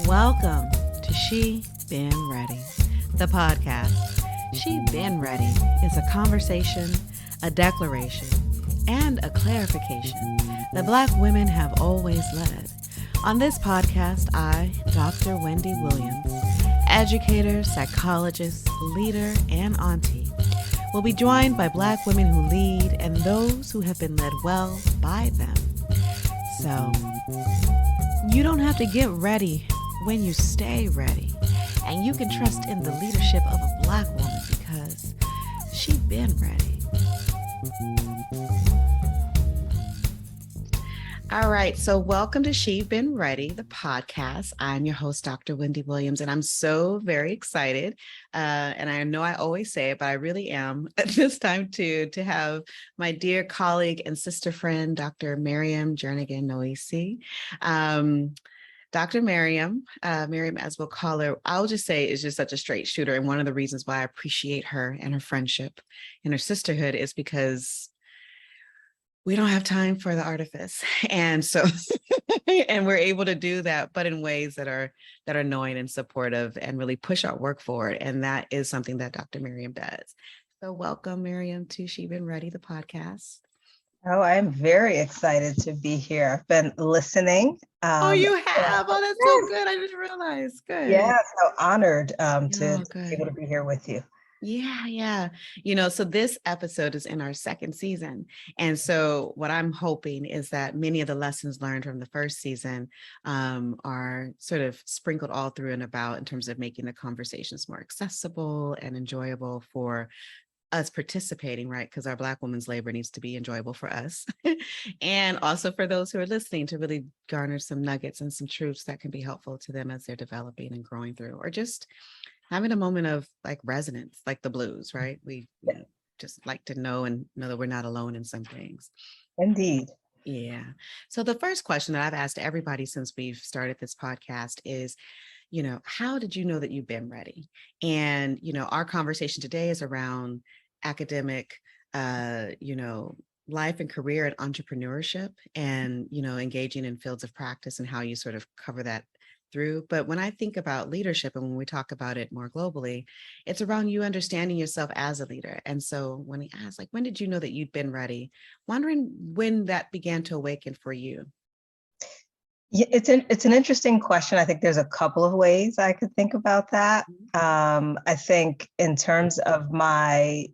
Welcome to She Been Ready, the podcast. She Been Ready is a conversation, a declaration, and a clarification that Black women have always led. On this podcast, I, Dr. Wendy Williams, educator, psychologist, leader, and auntie, will be joined by Black women who lead and those who have been led well by them. So, you don't have to get ready when you stay ready, and you can trust in the leadership of a Black woman because she been ready. All right, so welcome to She Been Ready, the podcast. I'm your host, Dr. Wendy Williams, and I'm so very excited. And I know I always say it, but I really am at this time to have my dear colleague and sister friend, Dr. Maryam Jernigan-Noesi. Dr. Maryam, as we'll call her, I'll just say is just such a straight shooter. And one of the reasons why I appreciate her and her friendship and her sisterhood is because we don't have time for the artifice. And so, and we're able to do that, but in ways that are knowing and supportive and really push our work forward. And that is something that Dr. Maryam does. So welcome, Maryam, to She Been Ready, the podcast. Oh, I'm very excited to be here. I've been listening. Oh, you have? Oh, that's so good. I didn't realize. Good. Yeah, so honored to be able to be here with you. Yeah. So this episode is in our second season. And so what I'm hoping is that many of the lessons learned from the first season are sort of sprinkled all through and about in terms of making the conversations more accessible and enjoyable for us participating, right? Because our Black women's labor needs to be enjoyable for us. And also for those who are listening to really garner some nuggets and some truths that can be helpful to them as they're developing and growing through, or just having a moment of like resonance, like the blues, right? We just like to know that we're not alone in some things. Indeed. Yeah. So the first question that I've asked everybody since we've started this podcast is, how did you know that you've been ready? And, our conversation today is around academic, life and career and entrepreneurship and, engaging in fields of practice and how you sort of cover that through. But when I think about leadership and when we talk about it more globally, it's around you understanding yourself as a leader. And so when he asked, like, when did you know that you'd been ready? Wondering when that began to awaken for you. Yeah, it's an interesting question. I think there's a couple of ways I could think about that. I think in terms of my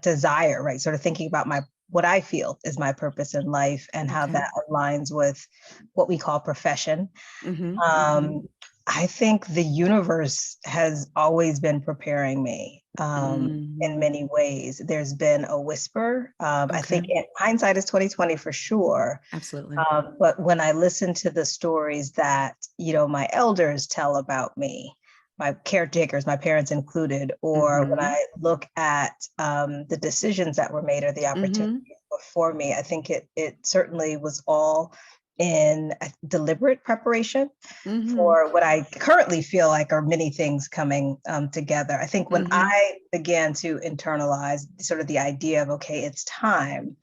desire, right? Sort of thinking about what I feel is my purpose in life and how that aligns with what we call profession. I think the universe has always been preparing me in many ways. There's been a whisper. I think hindsight is 2020 for sure. Absolutely. But when I listen to the stories that, my elders tell about me, my caretakers, my parents included, or when I look at the decisions that were made or the opportunities before me, I think it certainly was all in a deliberate preparation for what I currently feel like are many things coming together. I think when I began to internalize sort of the idea of, okay, it's time,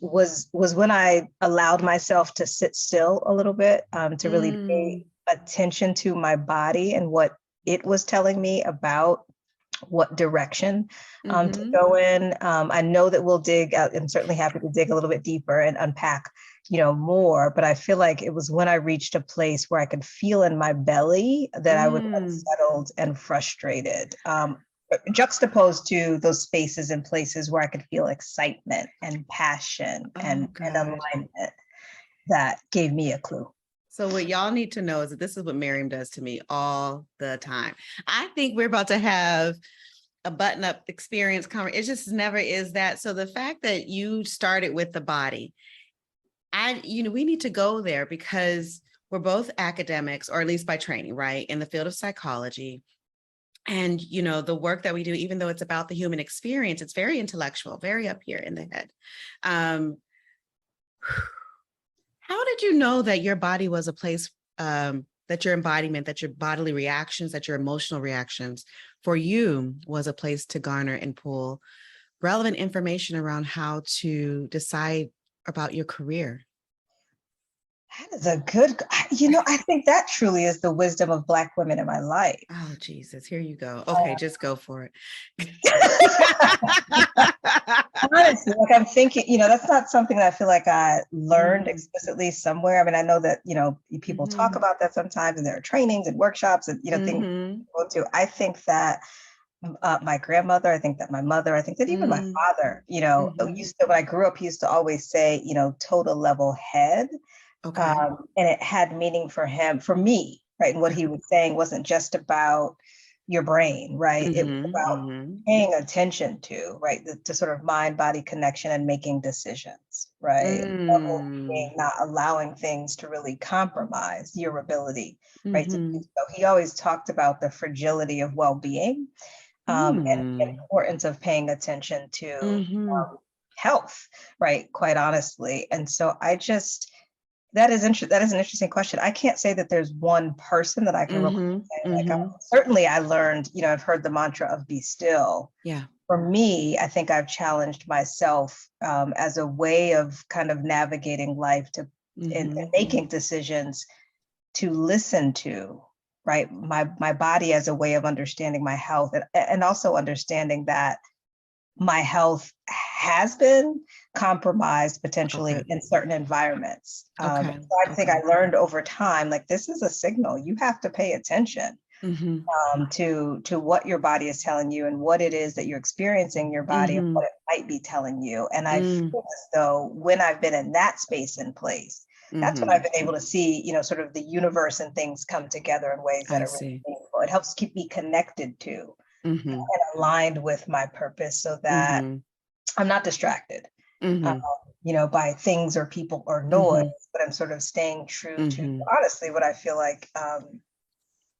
was when I allowed myself to sit still a little bit, to really pay attention to my body and what it was telling me about what direction to go in. I know that we'll dig out. I'm certainly happy to dig a little bit deeper and unpack, more, but I feel like it was when I reached a place where I could feel in my belly that I was unsettled and frustrated, juxtaposed to those spaces and places where I could feel excitement and passion and alignment that gave me a clue. So what y'all need to know is that this is what Maryam does to me all the time. I think we're about to have a button-up experience. It just never is that. So the fact that you started with the body, we need to go there because we're both academics, or at least by training, right, in the field of psychology. And, the work that we do, even though it's about the human experience, it's very intellectual, very up here in the head. How did you know that your body was a place, that your embodiment, that your bodily reactions, that your emotional reactions for you was a place to garner and pull relevant information around how to decide about your career? That is a good, I think that truly is the wisdom of Black women in my life. Oh, Jesus, here you go. Okay, just go for it. Honestly, like I'm thinking, that's not something that I feel like I learned explicitly somewhere. I mean, I know that, people talk about that sometimes, and there are trainings and workshops and, things to go to. I think that my grandmother, I think that my mother, I think that even my father, used to, when I grew up, he used to always say, total level head. Okay. And it had meaning for him, for me, right? And what he was saying wasn't just about your brain, right? It was about paying attention to, right? The sort of mind-body connection and making decisions, right? Not allowing things to really compromise your ability, right? To do so. He always talked about the fragility of well-being, and the importance of paying attention to health, right? Quite honestly. And so that is an interesting question. I can't say that there's one person that I can recall saying, like, certainly I learned, I've heard the mantra of be still. Yeah. For me, I think I've challenged myself as a way of kind of navigating life and making decisions to listen to, right? My body as a way of understanding my health, and also understanding that my health has been compromised potentially in certain environments. So I think I learned over time, like, this is a signal. You have to pay attention to what your body is telling you and what it is that you're experiencing in your body and what it might be telling you. And I feel as though when I've been in that space and place, that's when I've been able to see, sort of the universe and things come together in ways that are really meaningful. It helps keep me connected to and aligned with my purpose, so that I'm not distracted, by things or people or noise, but I'm sort of staying true to, honestly, what I feel like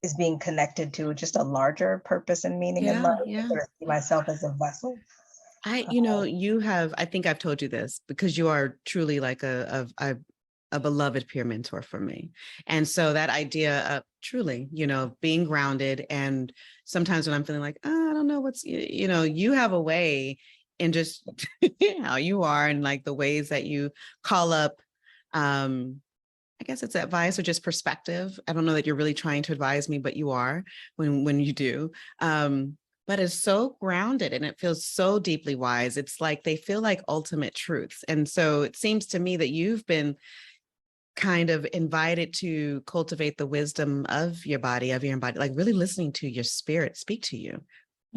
is being connected to just a larger purpose and meaning in life. I sort of see myself as a vessel. I think I've told you this, because you are truly like a beloved peer mentor for me. And so that idea of truly, being grounded, and sometimes when I'm feeling like, oh, I don't know what's, you have a way in just how you are, and like the ways that you call up, I guess it's advice or just perspective. I don't know that you're really trying to advise me, but you are when you do. But it's so grounded and it feels so deeply wise. It's like they feel like ultimate truths. And so it seems to me that you've been kind of invited to cultivate the wisdom of your body, like really listening to your spirit speak to you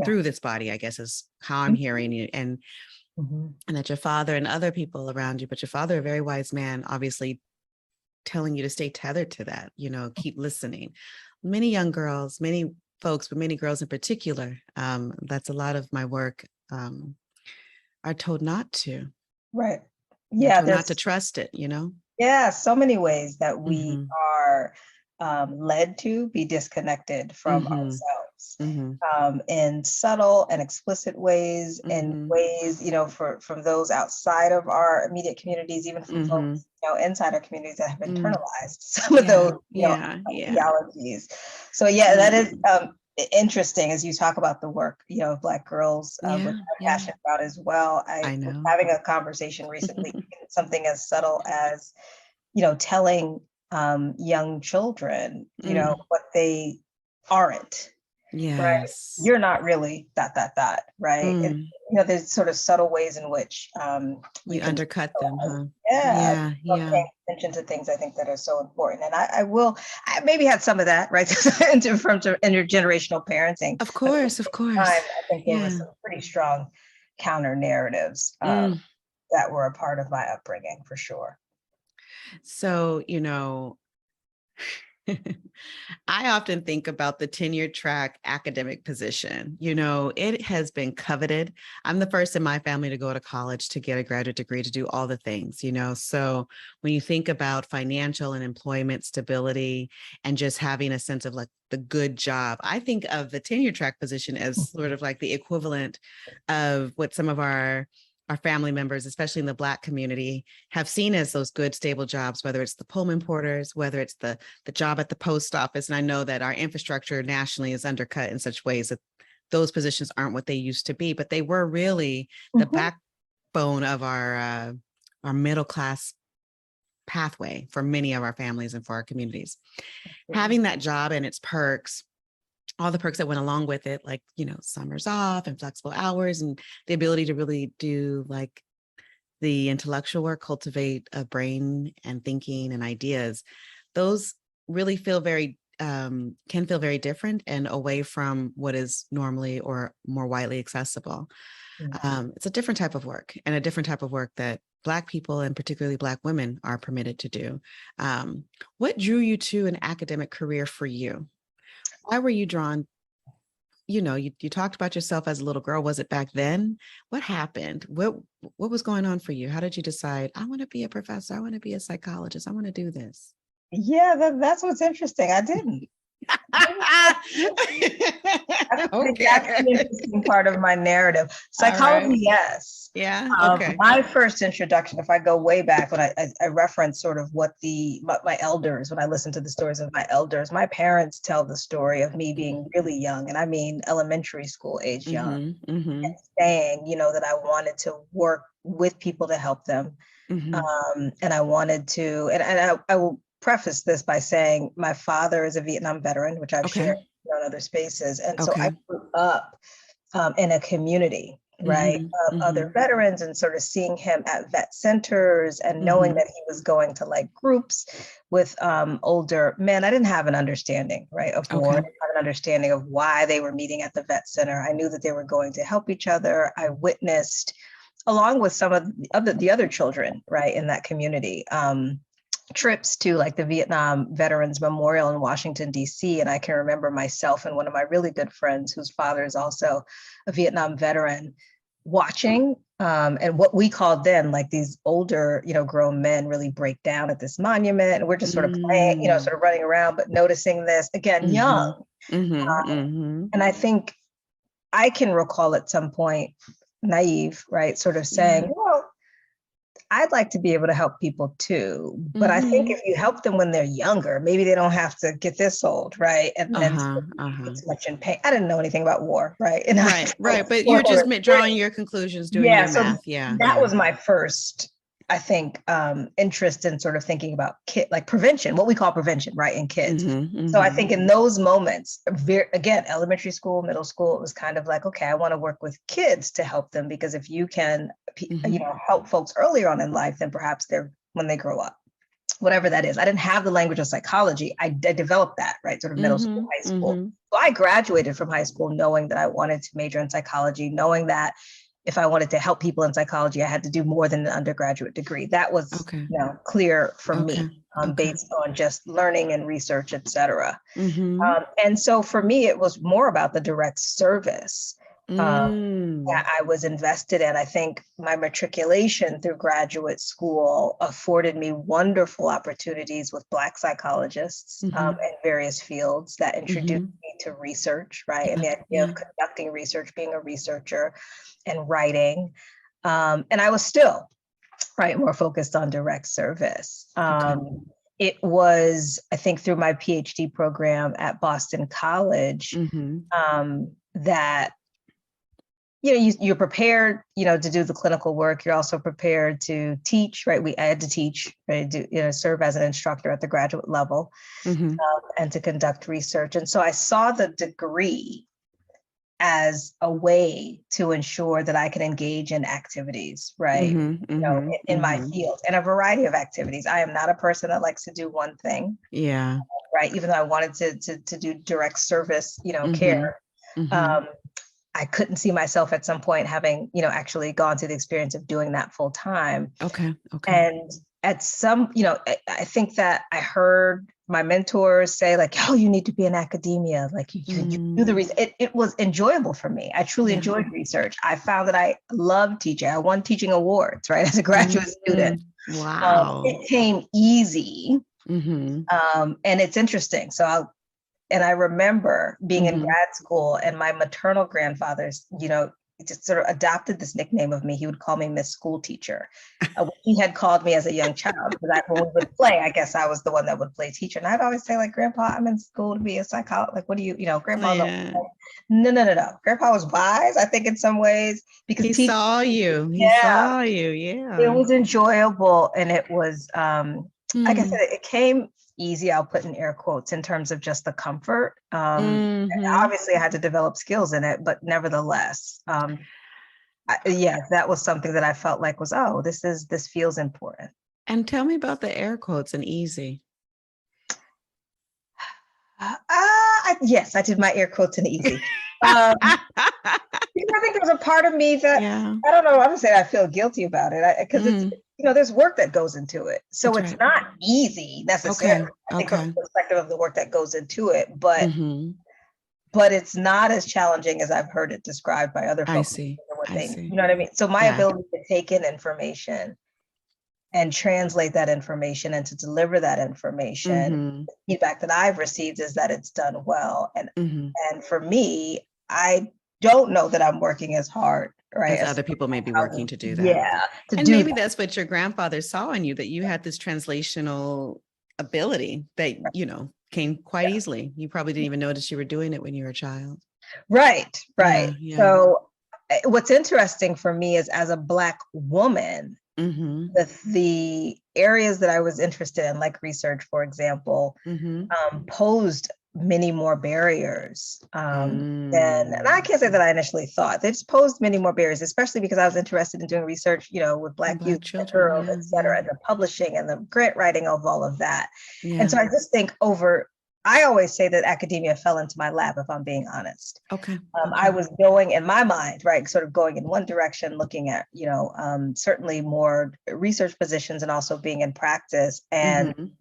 through this body, I guess is how I'm hearing you. And that your father and other people around you, but your father, a very wise man, obviously telling you to stay tethered to that, keep listening. Many young girls, many folks, but many girls in particular, that's a lot of my work, are told not to. Right. Yeah. Not to trust it, Yeah, so many ways that we are led to be disconnected from ourselves, in subtle and explicit ways, in ways, from those outside of our immediate communities, even from folks, inside our communities that have internalized some of those, ideologies. So that is interesting as you talk about the work, of Black girls, which I'm passionate about as well. I was having a conversation recently, something as subtle as, telling young children, what they aren't. Yes. Right. You're not really ... right. And there's sort of subtle ways in which we undercut them, huh? Paying attention to things, I think, that are so important. And I maybe had some of that, right, from intergenerational parenting. Of course. I think there were some pretty strong counter narratives that were a part of my upbringing, for sure. So, I often think about the tenure track academic position. It has been coveted. I'm the first in my family to go to college, to get a graduate degree, to do all the things, So when you think about financial and employment stability and just having a sense of like the good job, I think of the tenure track position as sort of like the equivalent of what some of our family members, especially in the Black community, have seen as those good, stable jobs, whether it's the Pullman porters, whether it's the job at the post office. And I know that our infrastructure nationally is undercut in such ways that those positions aren't what they used to be, but they were really the backbone of our middle class pathway for many of our families and for our communities. Absolutely. Having that job and its perks, all the perks that went along with it, like, summers off and flexible hours and the ability to really do like the intellectual work, cultivate a brain and thinking and ideas, those really feel very, can feel very different and away from what is normally or more widely accessible. It's a different type of work, and a different type of work that Black people and particularly Black women are permitted to do. What drew you to an academic career for you? Why were you drawn? You talked about yourself as a little girl. Was it back then? What happened? What was going on for you? How did you decide, I want to be a professor, I want to be a psychologist, I want to do this? Yeah, that's what's interesting. I didn't. That's the interesting part of my narrative. Psychology, right. Yes. Yeah. Okay. My first introduction, if I go way back, when I reference sort of what my elders, when I listen to the stories of my elders, my parents tell the story of me being really young, and I mean elementary school age young, and saying, that I wanted to work with people to help them. And I wanted to, and I will preface this by saying my father is a Vietnam veteran, which I've shared on other spaces. And so I grew up in a community, right, of other veterans, and sort of seeing him at vet centers and knowing that he was going to like groups with older men. I didn't have an understanding, right, of war. I didn't have an understanding of why they were meeting at the vet center. I knew that they were going to help each other. I witnessed, along with some of the other children, right, in that community, trips to like the Vietnam Veterans Memorial in Washington, D.C. And I can remember myself and one of my really good friends, whose father is also a Vietnam veteran, watching and what we called then like these older, grown men really break down at this monument. And we're just sort of playing, sort of running around, but noticing this, again, young. And I think I can recall at some point, naive, right, sort of saying, well, I'd like to be able to help people too. But I think if you help them when they're younger, maybe they don't have to get this old, right? And then too much in pain. I didn't know anything about war, right? And right. But you're just drawing your conclusions, doing your math. That was my first, I think, interest in sort of thinking about like prevention, what we call prevention, right, in kids. So I think in those moments, again, elementary school, middle school, it was kind of like, okay, I want to work with kids to help them, because if you can, help folks earlier on in life, then perhaps when they grow up, whatever that is. I didn't have the language of psychology. I developed that, right, sort of middle school, high school. So I graduated from high school knowing that I wanted to major in psychology, knowing that if I wanted to help people in psychology, I had to do more than an undergraduate degree. That was clear for me, based on just learning and research, et cetera. And so for me, it was more about the direct service that I was invested in. I think my matriculation through graduate school afforded me wonderful opportunities with Black psychologists in various fields that introduced me to research, right? And the idea of conducting research, being a researcher and writing. And I was still, right, more focused on direct service. It was, I think, through my PhD program at Boston College that you're prepared, to do the clinical work. You're also prepared to teach, right? I had to teach, right? Serve as an instructor at the graduate level and to conduct research. And so I saw the degree as a way to ensure that I can engage in activities, right? In my field, and a variety of activities. I am not a person that likes to do one thing. Right. Even though I wanted to do direct service, care. I couldn't see myself at some point having, actually gone through the experience of doing that full time. And at some, I think that I heard my mentors say like, oh, you need to be in academia. Like you do the research. It was enjoyable for me. I truly enjoyed research. I found that I loved teaching. I won teaching awards, right, as a graduate student. Wow. It came easy. And it's interesting. And I remember being in grad school, and my maternal grandfather's, just sort of adopted this nickname of me. He would call me Miss School Teacher. He had called me as a young child, because when we would play, I guess I was the one that would play teacher. And I'd always say, like, Grandpa, I'm in school to be a psychologist. Like, what do you, Grandpa? No. Grandpa was wise, I think, in some ways, because he saw you. He saw you. Yeah. It was enjoyable, and it was like I said, it came easy. I'll put in air quotes in terms of just the comfort. Obviously, I had to develop skills in it, but nevertheless, that was something that I felt like was, oh, this feels important. And tell me about the air quotes and easy. Yes, I did my air quotes and easy. I think there's a part of me that I don't know. I'm gonna say I feel guilty about it because it's there's work that goes into it, so it's not easy necessarily. I think from the perspective of the work that goes into it, but it's not as challenging as I've heard it described by other folks. I see. You know what I mean? So my ability to take in information and translate that information and to deliver that information, the feedback that I've received is that it's done well. And for me, I don't know that I'm working as hard, right? As other people may be working to do that. Yeah. And maybe that's what your grandfather saw in you, that you had this translational ability that, came quite easily. You probably didn't even notice you were doing it when you were a child. Right. Yeah. So what's interesting for me is, as a Black woman, the areas that I was interested in, like research, for example, posed many more barriers than, and I can't say that I initially thought. They just posed many more barriers, especially because I was interested in doing research, with Black youth, children, girls, et cetera, and the publishing and the grant writing of all of that. And so I just think I always say that academia fell into my lap, if I'm being honest. I was going in my mind, right, sort of going in one direction, looking at, certainly more research positions and also being in practice. And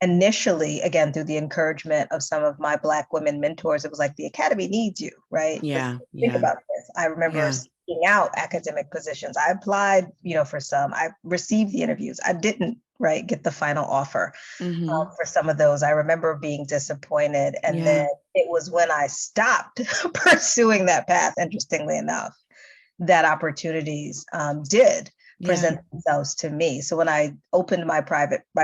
initially, again, through the encouragement of some of my Black women mentors, it was like, the academy needs you, right? Think about this. I remember seeking out academic positions. I applied, for some. I received the interviews. I didn't, get the final offer for some of those. I remember being disappointed. And then it was when I stopped pursuing that path, interestingly enough, that opportunities did present themselves to me. So when I opened my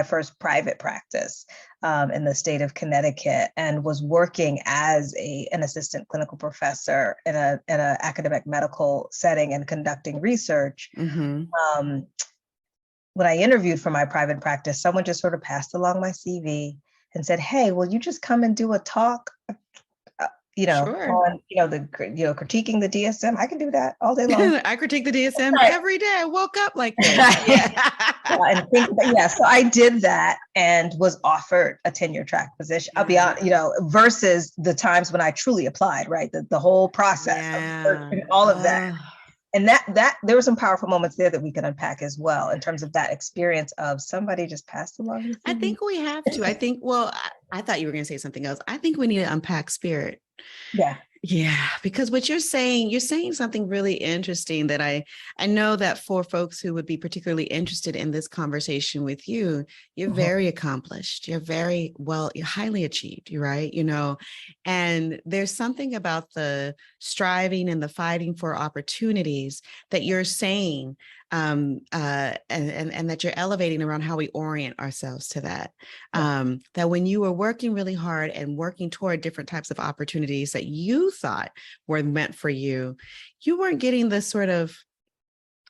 first private practice in the state of Connecticut, and was working as an assistant clinical professor in a academic medical setting and conducting research, when I interviewed for my private practice, someone just sort of passed along my CV and said, "Hey, will you just come and do a talk on, critiquing the DSM? I can do that all day long." I critique the DSM every day. I woke up like that. So I did that and was offered a tenure track position. I'll be honest, versus the times when I truly applied, right? The whole process and all of that. And that there were some powerful moments there that we can unpack as well, in terms of that experience of somebody just passed along. I think we have to. I think, I thought you were going to say something else. I think we need to unpack spirit. Yeah, because what you're saying something really interesting that I know that for folks who would be particularly interested in this conversation with you, you're very accomplished. You're very you're highly achieved, right? And there's something about the striving and the fighting for opportunities that you're saying, and that you're elevating around how we orient ourselves to that. That when you were working really hard and working toward different types of opportunities that you thought were meant for you, you weren't getting the sort of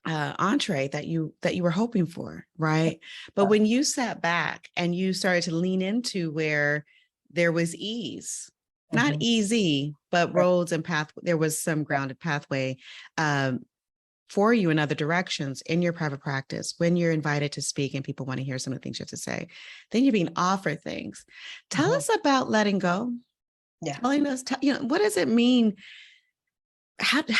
entree that you were hoping for, right? But when you sat back and you started to lean into where there was ease, not easy, but roads and path, there was some grounded pathway for you in other directions in your private practice, when you're invited to speak and people want to hear some of the things you have to say, then you're being offered things. Tell us about letting go. Telling us, what does it mean? How do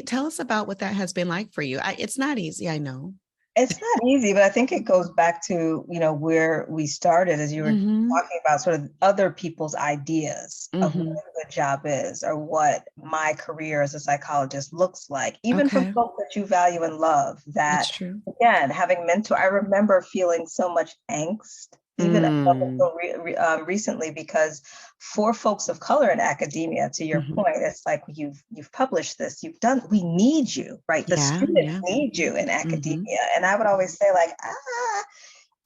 tell us about what that has been like for you. It's not easy, I know. It's not easy, but I think it goes back to, where we started, as you were talking about sort of other people's ideas of what a good job is, or what my career as a psychologist looks like, even from folks that you value and love. That's true. Again, having mentor, I remember feeling so much angst, even recently, because for folks of color in academia, to your point, it's like, you've published this, we need you, right? The students need you in academia. And I would always say, like,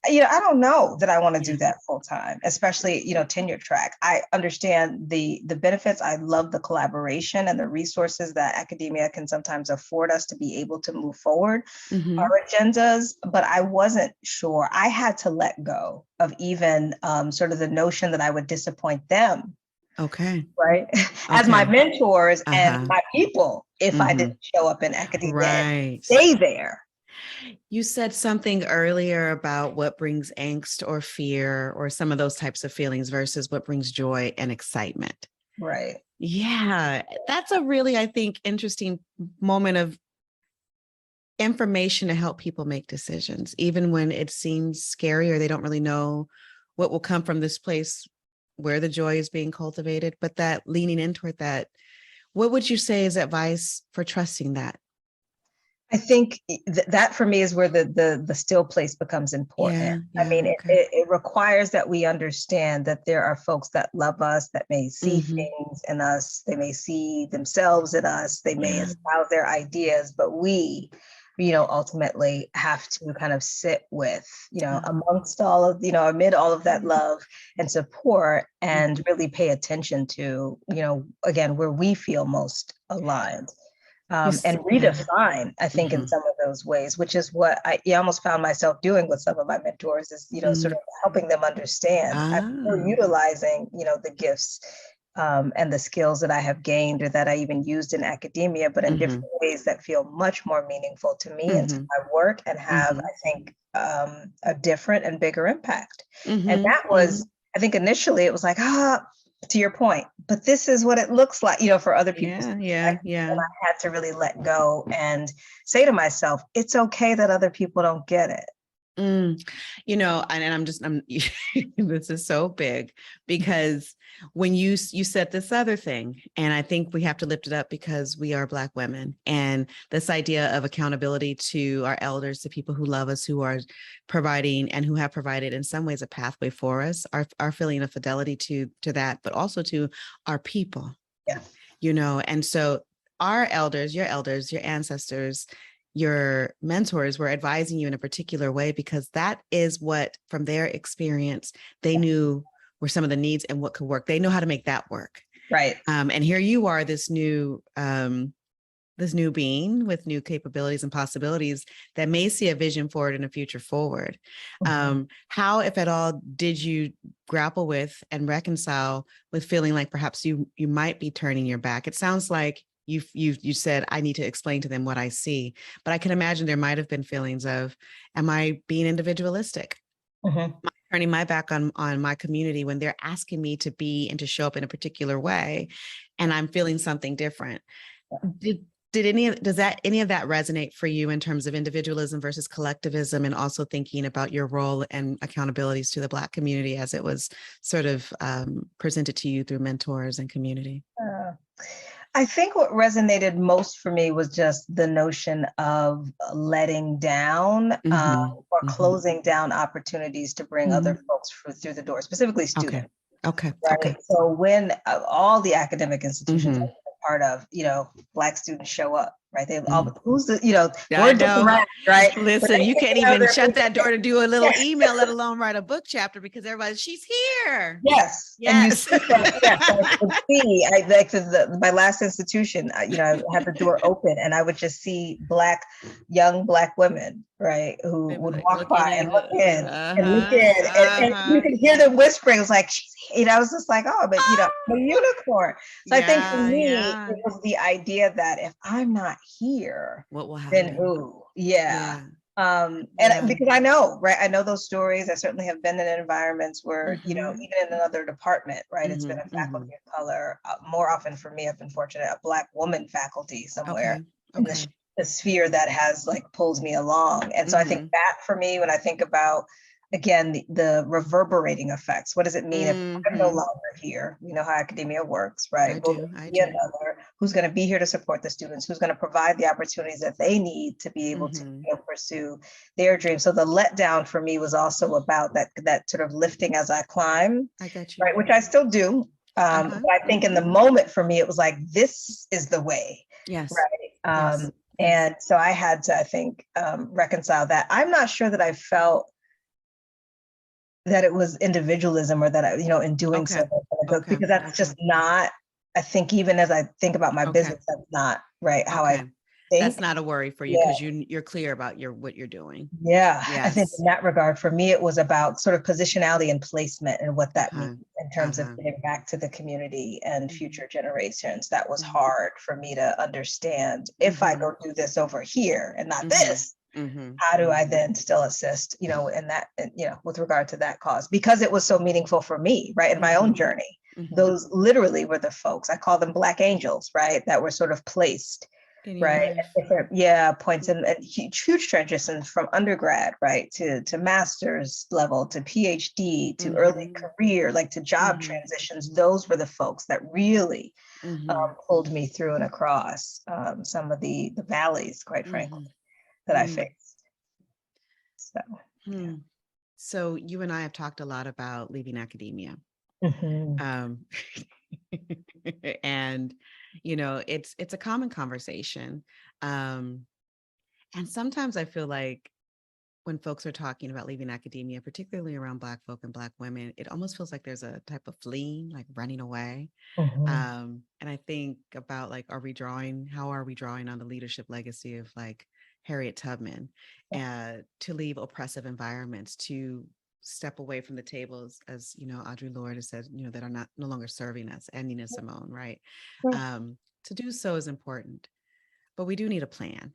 I don't know that I want to do that full time, especially, tenure track. I understand the benefits. I love the collaboration and the resources that academia can sometimes afford us to be able to move forward our agendas, but I wasn't sure. I had to let go of even sort of the notion that I would disappoint them. Okay. Right. As my mentors and my people, if I didn't show up in academia, right. stay there. You said something earlier about what brings angst or fear or some of those types of feelings versus what brings joy and excitement. Right. Yeah, that's a really, I think, interesting moment of information to help people make decisions, even when it seems scary or they don't really know what will come from this place where the joy is being cultivated, but that leaning in toward that. What would you say is advice for trusting that? I think that for me is where the still place becomes important. Yeah, I mean, it requires that we understand that there are folks that love us, that may see things in us, they may see themselves in us, they may espouse their ideas, but we, ultimately have to kind of sit with, amongst all of, amid all of that love and support, and really pay attention to, again, where we feel most aligned. And redefine, I think, in some of those ways, which is what I almost found myself doing with some of my mentors is, sort of helping them understand. I'm still utilizing, the gifts and the skills that I have gained or that I even used in academia, but in different ways that feel much more meaningful to me and to my work, and have, I think, a different and bigger impact. And that was, I think initially it was like, to your point, but this is what it looks like, for other people. Yeah. And I had to really let go and say to myself, it's okay that other people don't get it. And I'm this is so big, because when you said this other thing, and I think we have to lift it up because we are Black women, and this idea of accountability to our elders, to people who love us, who are providing and who have provided in some ways a pathway for us, our feeling of fidelity to that, but also to our people. Yeah. And so our elders, your ancestors, your mentors were advising you in a particular way, because that is what, from their experience, they knew were some of the needs and what could work. They know how to make that work. Right. And here you are, this new being with new capabilities and possibilities that may see a vision forward and a future forward. How, if at all, did you grapple with and reconcile with feeling like perhaps you might be turning your back? It sounds like you said, I need to explain to them what I see, but I can imagine there might have been feelings of, am I being individualistic? Am I turning my back on my community when they're asking me to be and to show up in a particular way, and I'm feeling something different? Does any of that resonate for you in terms of individualism versus collectivism, and also thinking about your role and accountabilities to the Black community as it was sort of presented to you through mentors and community? I think what resonated most for me was just the notion of letting down or closing down opportunities to bring other folks through the door, specifically students. Okay. So when all the academic institutions I'm a part of, Black students show up, right? They all, who's the, word gets around, right? Listen, you can't even shut that door to do a little email, let alone write a book chapter, because everybody's, she's here. Yes. And you see that, I would see, my last institution, I had the door open, and I would just see young Black women, right, who would walk by and look in and look in, and you could hear them whispering. It was like, I was just like, oh, but a unicorn. So I think for me, it was the idea that if I'm not here, what will happen? Then who? And because I know, right, I know those stories. I certainly have been in environments where, even in another department, right, it's been a faculty of color. More often for me, I've been fortunate, a Black woman faculty somewhere in the sphere that has pulls me along. And so I think that for me, when I think about, again, the reverberating effects, what does it mean if I'm no longer here? We know how academia works, right? Will there be another who's going to be here to support the students, who's going to provide the opportunities that they need to be able to pursue their dreams? So the letdown for me was also about that sort of lifting as I climb, right? Which I still do. But I think in the moment for me, it was like, this is the way, right? And so I had to, I think, reconcile that. I'm not sure that I felt that it was individualism, or that I, in doing so, Okay. because that's just not, I think, even as I think about my business, that's not right how I think. That's not a worry for you, because you're clear about what you're doing. Yeah. Yes. I think in that regard, for me, it was about sort of positionality and placement and what that means in terms of giving back to the community and future generations. That was hard for me to understand. If I go do this over here and not this, how do I then still assist, in that, with regard to that cause? Because it was so meaningful for me, right, in my own journey. Those literally were the folks, I call them Black angels, right, that were sort of placed, right, at different points, and huge transitions from undergrad, right, to master's level, to PhD, to early career, like to job transitions. Those were the folks that really pulled me through and across some of the valleys, quite frankly, that I faced. So, So you and I have talked a lot about leaving academia. And, it's a common conversation. And sometimes I feel like when folks are talking about leaving academia, particularly around Black folk and Black women, it almost feels like there's a type of fleeing, like running away. And I think about, like, how are we drawing on the leadership legacy of, like, Harriet Tubman, to leave oppressive environments, to step away from the tables, as Audre Lorde has said, that are no longer serving us, and Nina Simone, right? To do so is important, but we do need a plan.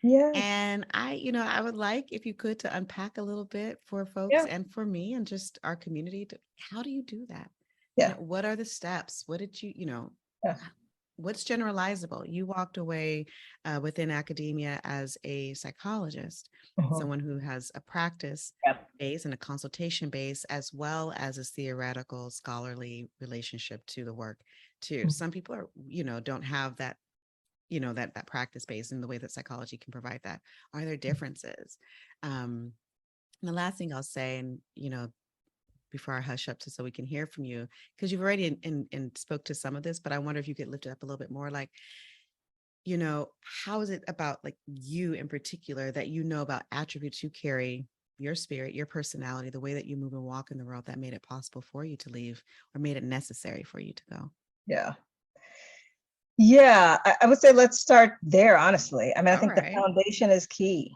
And I would like, if you could, to unpack a little bit for folks and for me and just our community. How do you do that? What are the steps? What did what's generalizable? You walked away within academia as a psychologist, someone who has a practice base and a consultation base, as well as a theoretical, scholarly relationship to the work too. Some people are, don't have that, that practice base in the way that psychology can provide that. Are there differences? And the last thing I'll say, and, before I hush up so we can hear from you, because you've already and spoke to some of this, but I wonder if you could lift it up a little bit more, like, how is it about, like, you in particular, that about attributes you carry, your spirit, your personality, the way that you move and walk in the world, that made it possible for you to leave, or made it necessary for you to go? I would say let's start there, honestly. I mean, I think the foundation is key.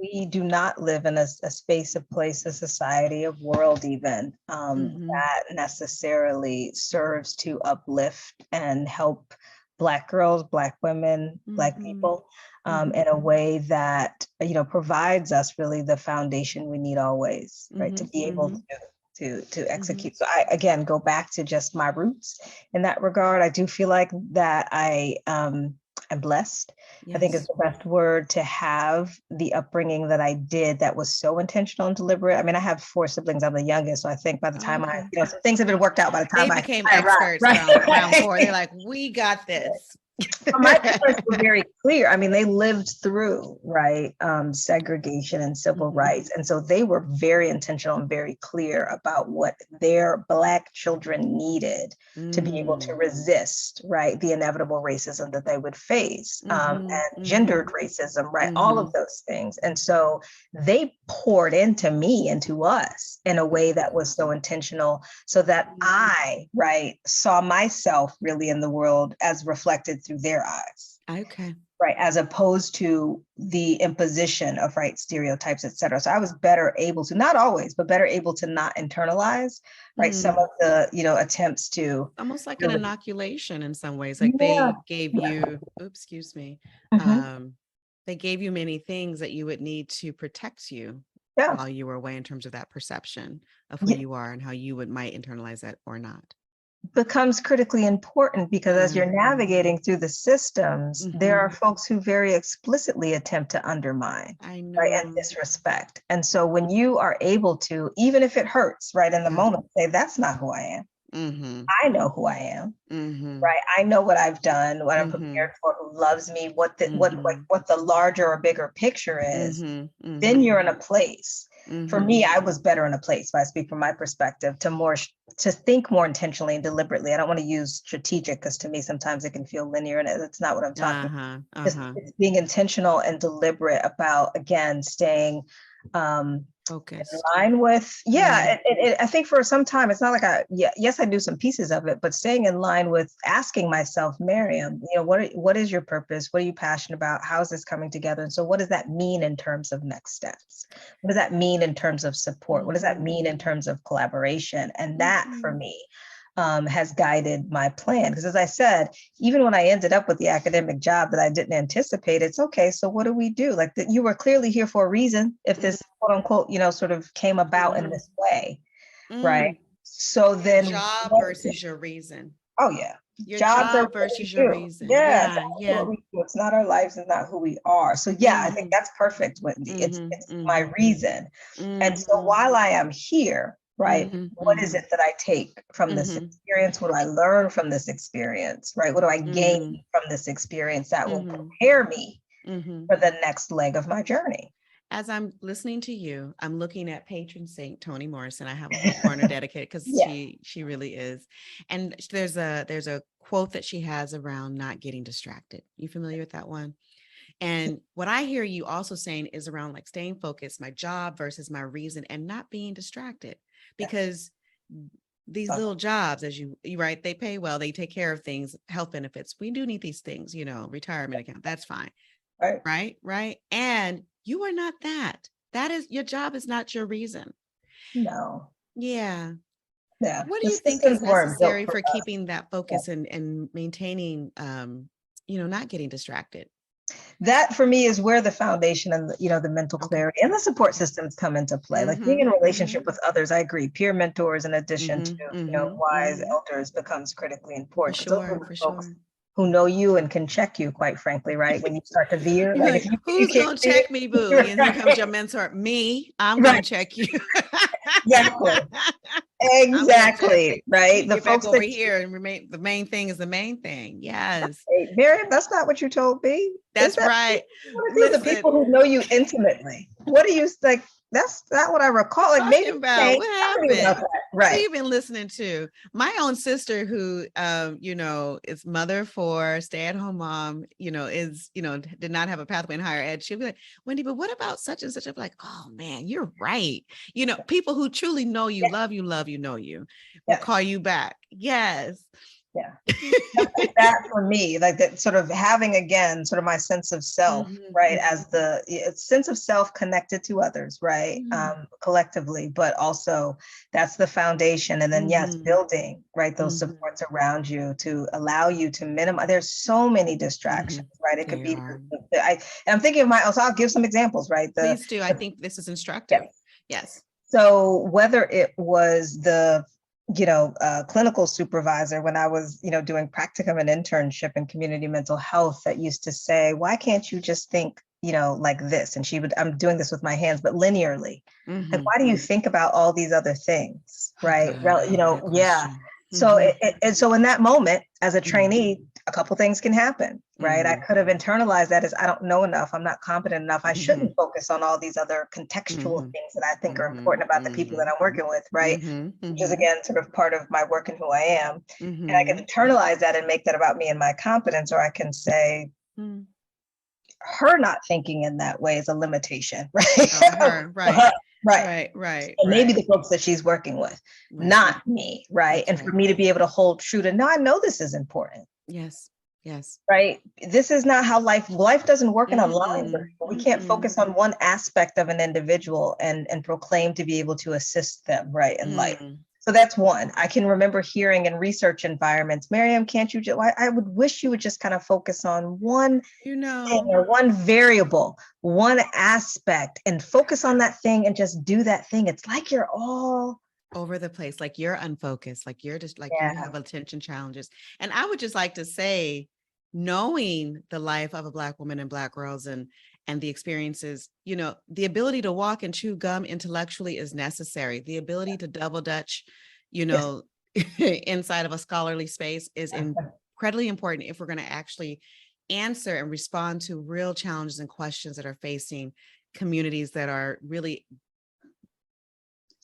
We do not live in a space, of place, a society, of world even, that necessarily serves to uplift and help Black girls, Black women, Black people in a way that, provides us really the foundation we need always, right, to be able to execute. So I, again, go back to just my roots in that regard. I do feel like that I'm blessed. I think it's the best word, to have the upbringing that I did, that was so intentional and deliberate. I mean, I have 4 siblings. I'm the youngest. So I think by the time some things have been worked out by the time they became experts around 4. They're like, we got this. My parents were very clear. I mean, they lived through, right, segregation and civil rights. And so they were very intentional and very clear about what their Black children needed to be able to resist, right, the inevitable racism that they would face, and gendered racism, right, all of those things. And so they poured into me, into us, in a way that was so intentional, so that I, right, saw myself really in the world as reflected through their eyes. Right, as opposed to the imposition of, right, stereotypes, et cetera. So I was better able to, not always, but better able to not internalize, right, some of the, attempts to, almost like an inoculation in some ways. Like they gave you, they gave you many things that you would need to protect you while you were away, in terms of that perception of who you are and how you might internalize that or not. Becomes critically important, because as you're navigating through the systems, there are folks who very explicitly attempt to undermine, right, and disrespect. And so when you are able to, even if it hurts, right, in the moment, say, that's not who I am. I know who I am, right? I know what I've done, what I'm prepared for, who loves me, what the larger or bigger picture is. Then you're in a place. For me, I was better in a place, if I speak from my perspective, to think more intentionally and deliberately. I don't want to use strategic, because to me, sometimes it can feel linear, and it's not what I'm talking about. It's being intentional and deliberate about, again, staying Focused. line with, I think for some time, it's not like yes, I do some pieces of it, but staying in line with asking myself, Maryam, what is your purpose? What are you passionate about? How is this coming together? And so what does that mean in terms of next steps? What does that mean in terms of support? What does that mean in terms of collaboration? And that for me has guided my plan. Because as I said, even when I ended up with the academic job that I didn't anticipate, it's okay. So what do we do? Like that, you were clearly here for a reason. If this quote unquote, sort of came about in this way, right? So then, job versus your reason. Oh yeah, your job versus your reason. Yeah. What we do. It's not our lives, it's not who we are. So I think that's perfect, Wendy. It's my reason. And so while I am here, right, what is it that I take from this experience? What do I learn from this experience, right? What do I gain from this experience that will prepare me for the next leg of my journey? As I'm listening to you, I'm looking at patron saint Toni Morrison. I have a whole corner dedicated because she really is. And there's a quote that she has around not getting distracted. You familiar with that one? And what I hear you also saying is around like staying focused, my job versus my reason, and not being distracted, because these little jobs, as you right, they pay well, they take care of things, health benefits. We do need these things, retirement account. That's fine. Right. And you are not that. That is, your job is not your reason. No. Yeah. Yeah. What do you think is necessary for keeping that focus and maintaining, not getting distracted? That for me is where the foundation and the mental clarity and the support systems come into play. Like being in a relationship with others, I agree. Peer mentors, in addition to wise elders, becomes critically important. For sure. Who know you and can check you, quite frankly, right? When you start to veer, like who's gonna check me, boo? And here comes your mentor, me. I'm gonna check you. Exactly. Right. The folks over here and remain. The main thing is the main thing. Yes. Miriam, that's not what you told me. That's right. The people who know you intimately. What do you like? That's not what I recall. Like maybe about what happened. Right. What have you been listening to? My own sister, who is mother for stay-at-home mom, did not have a pathway in higher ed. She'll be like, Wendy, but what about such and such? I'm like, oh man, you're right. People who truly know you, love you, know you, will call you back. Yes. Yeah. That for me, like that sort of having again, sort of my sense of self, right? As the sense of self connected to others, right? Collectively, but also that's the foundation. And then building, right? Those supports around you to allow you to minimize. There's so many distractions, right? It could be, I'm thinking of so I'll give some examples, right? Please do. I think this is instructive. Yes. So whether it was the clinical supervisor when I was, doing practicum and internship in community mental health that used to say, why can't you just think, like this? And I'm doing this with my hands, but linearly. Like, why do you think about all these other things? Right. So so in that moment, as a trainee, a couple things can happen, right? I could have internalized that as I don't know enough. I'm not competent enough. I shouldn't focus on all these other contextual things that I think are important about the people that I'm working with, right? Which is again, sort of part of my work and who I am. And I can internalize that and make that about me and my competence, or I can say, her not thinking in that way is a limitation, right? Right. And maybe the folks that she's working with, not me, right? And for me to be able to hold true to, no, I know this is important. Yes. Right. This is not how life doesn't work in a line. We can't focus on one aspect of an individual and proclaim to be able to assist them, right, in life. So that's one. I can remember hearing in research environments, Maryam, can't you just, I would wish you would just kind of focus on one thing or one variable, one aspect, and focus on that thing and just do that thing. It's like you're all over the place, like you're unfocused, like you're just like you have attention challenges. And I would just like to say, knowing the life of a Black woman and Black girls and the experiences, the ability to walk and chew gum intellectually is necessary. The ability to double dutch, inside of a scholarly space is incredibly important if we're going to actually answer and respond to real challenges and questions that are facing communities that are really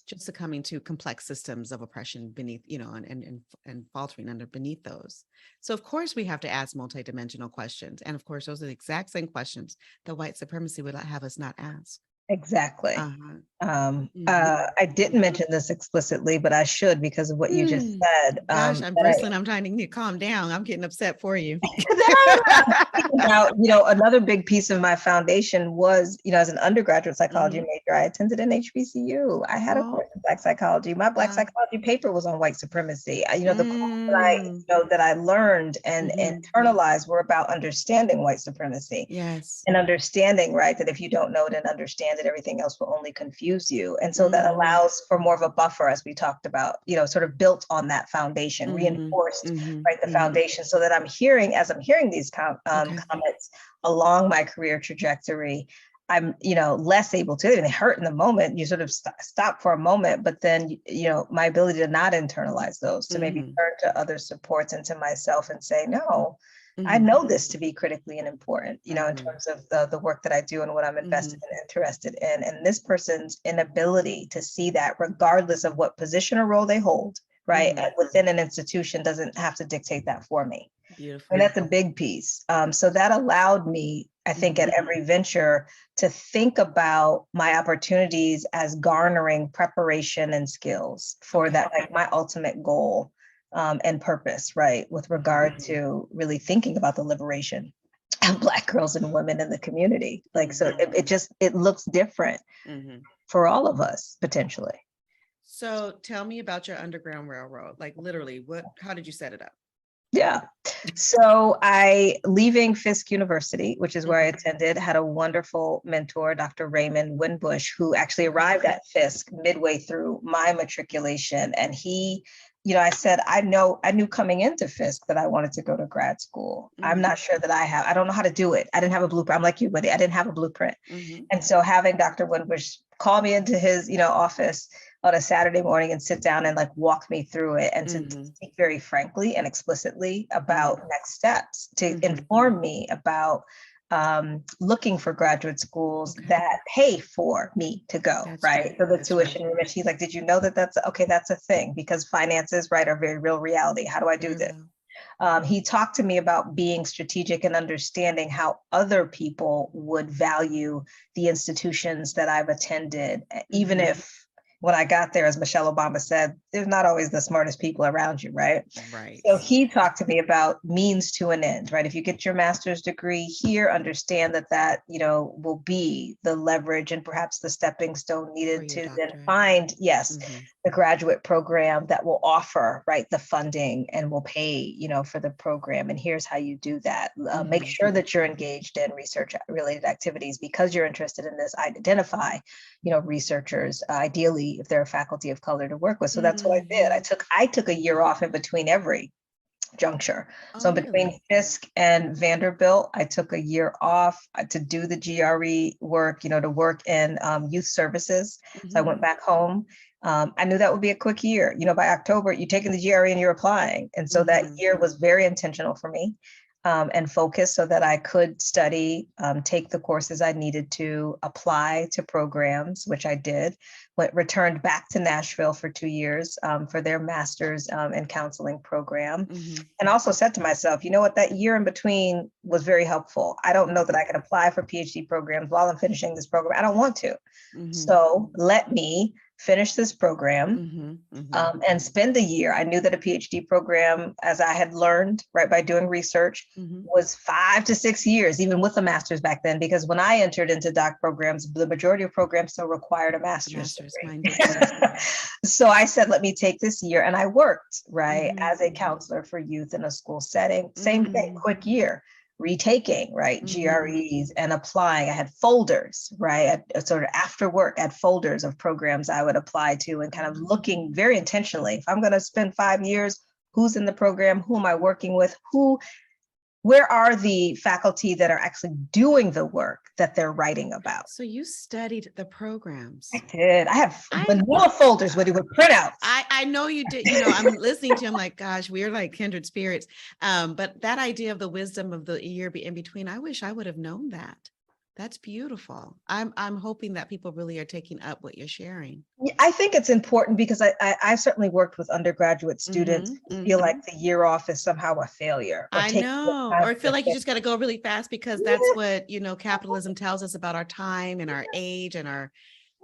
just succumbing to complex systems of oppression beneath, and faltering under beneath those. So of course we have to ask multidimensional questions. And of course, those are the exact same questions that white supremacy would have us not ask. Exactly. Uh-huh. Mhm. I didn't mention this explicitly, but I should because of what you just Mm. said. Gosh, I'm That bristling. I'm trying to calm down. I'm getting upset for you. I'm thinking about, another big piece of my foundation was, as an undergraduate psychology Mhm. major, I attended an HBCU. I had a Oh, course in Black psychology. My Black wow. psychology paper was on white supremacy. The course Mm. that I learned and Mhm. internalized were about understanding white supremacy. Yes. And understanding, right, that if you don't know it and understand it, everything else will only confuse you. And so that Mhm. allows for more of a buffer, as we talked about, sort of built on that foundation, Mhm. reinforced, Mhm. right, the Mhm. foundation, so that as I'm hearing these Okay. comments along my career trajectory, I'm, less able to, and they hurt in the moment. You sort of stop for a moment, but then, my ability to not internalize those, to maybe Mhm. turn to other supports and to myself and say, no, I Mhm. know this to be critically and important, in Mhm. terms of the work that I do and what I'm invested Mhm. and interested in. And this person's inability to see that, regardless of what position or role they hold, right, Mhm. within an institution, doesn't have to dictate that for me. And Beautiful. that's a big piece. So that allowed me, I think, Mhm. at every venture to think about my opportunities as garnering preparation and skills for Okay. that, like my ultimate goal, and purpose, right, with Mhm. regard to really thinking about the liberation of Black girls and women in the community. Like, so Mhm. it looks different Mhm. for all of us, potentially. So tell me about your Underground Railroad. Like literally, how did you set it up? Yeah. So leaving Fisk University, which is where I Mhm. attended, had a wonderful mentor, Dr. Raymond Winbush, who actually Okay. arrived at Fisk midway through my matriculation. And he, I said, I knew coming into Fisk that I wanted to go to grad school. I'm Mhm. not sure that I don't know how to do it. I didn't have a blueprint. I'm like you, buddy. I didn't have a blueprint. Mhm. And so having Dr. Winbush call me into his, office on a Saturday morning and sit down and like walk me through it, and to Mhm. speak very frankly and explicitly about Mhm. next steps, to Mhm. inform me about looking for graduate schools Okay. that pay for me to go, That's right? right. So the That's right. tuition remission, he's like, did you know that that's okay? That's a thing, because finances, right, are very real reality. How do I do Very this? well. He talked to me about being strategic and understanding how other people would value the institutions that I've attended, even Mhm. if when I got there, as Michelle Obama said, there's not always the smartest people around you, right? Right. So he talked to me about means to an end, right? If you get your master's degree here, understand that, will be the leverage and perhaps the stepping stone For needed your to then doctorate. find, yes, Mhm. the graduate program that will offer, right, the funding and will pay, for the program. And here's how you do that. Make Mhm. sure that you're engaged in research related activities because you're interested in this. Identify, researchers, ideally, if they're a faculty of color to work with. So that's what I did. Mhm. I took a year off in between every juncture. Oh, So between really? Fisk and Vanderbilt, I took a year off to do the GRE work, to work in youth services. So I Mhm. went back home. I knew that would be a quick year. By October, you're taking the GRE and you're applying. And so that Mhm. year was very intentional for me, and focused so that I could study, take the courses I needed to, apply to programs, which I did. Returned back to Nashville for 2 years, for their master's in counseling program. Mhm. And also said to myself, you know what, that year in between was very helpful. I don't know that Mhm. I can apply for PhD programs while I'm finishing this program. I don't want to. Mhm. So let me finish this program, Mhm. Mhm. and spend a year. I knew that a PhD program, as I had learned, right, by doing research, Mhm. was 5 to 6 years, even with a master's back then, because when I entered into doc programs, the majority of programs still required a The master's master's, degree. mine did too. So I said, let me take this year. And I worked, right, Mhm. as a counselor for youth in a school setting. Same thing, Mm. quick year. Retaking, right, Mhm. GREs and applying. I had folders, right, sort of after work, I had folders of programs I would apply to, and kind of looking very intentionally. If I'm going to spend 5 years, who's in the program? Who am I working with? Where are the faculty that are actually doing the work that they're writing about? So you studied the programs. I did. I have I manila folders with printouts. I know you did. I'm listening to him like, gosh, we're like kindred spirits. But that idea of the wisdom of the year in between, I wish I would have known that That's beautiful. I'm hoping that people really are taking up what you're sharing. I think it's important because I've certainly worked with undergraduate students who feel like the year off is somehow a failure, or I take know, or feel like you just got to go really fast because that's what, capitalism tells us about our time and our age and our,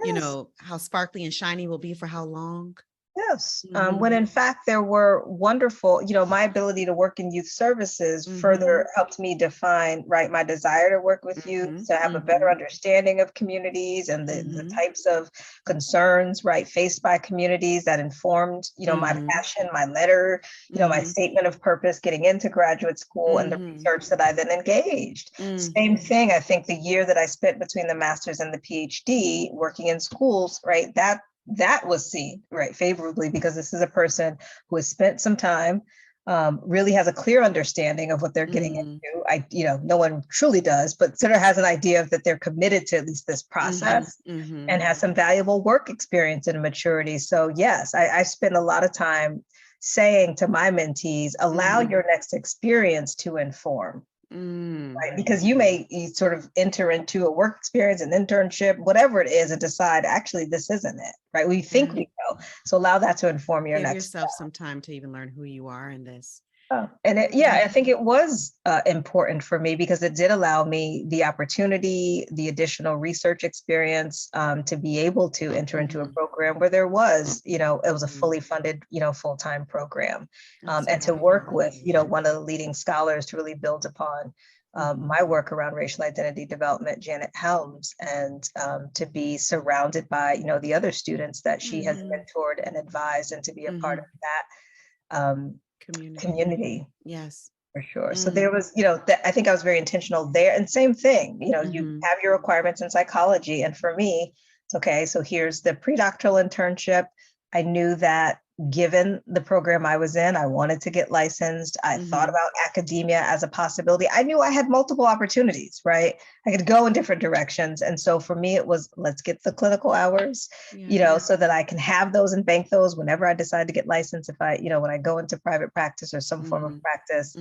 Yes. how sparkly and shiny will be for how long. Yes, when in fact there were wonderful, my ability to work in youth services further helped me define, right, my desire to work with youth, to have a better understanding of communities and the types of concerns, right, faced by communities that informed, my passion, my letter, my statement of purpose getting into graduate school and the research that I then engaged. Same thing, I think the year that I spent between the master's and the PhD working in schools, right, that was seen, right, favorably, because this is a person who has spent some time, really has a clear understanding of what they're getting into. No one truly does, but sort of has an idea of that they're committed to at least this process and has some valuable work experience and maturity. So yes, I spend a lot of time saying to my mentees, allow your next experience to inform. Right? Because you may sort of enter into a work experience, an internship, whatever it is, and decide, actually, this isn't it, right? We think we know. So allow that to inform your Give next yourself some time to even learn who you are in this. And I think it was important for me because it did allow me the opportunity, the additional research experience, to be able to enter into a program where there was, it was a fully funded, full-time program, and to work with, one of the leading scholars to really build upon my work around racial identity development, Janet Helms, and to be surrounded by, the other students that she has mentored and advised, and to be a part of that community. Yes, for sure. So there was, I think I was very intentional there. And same thing, you have your requirements in psychology. And for me, it's okay. So here's the pre-doctoral internship. I knew that given the program I was in, I wanted to get licensed. I thought about academia as a possibility. I knew I had multiple opportunities, right? I could go in different directions. And so for me, it was, let's get the clinical hours, so that I can have those and bank those whenever I decide to get licensed. If I, when I go into private practice or some form of practice.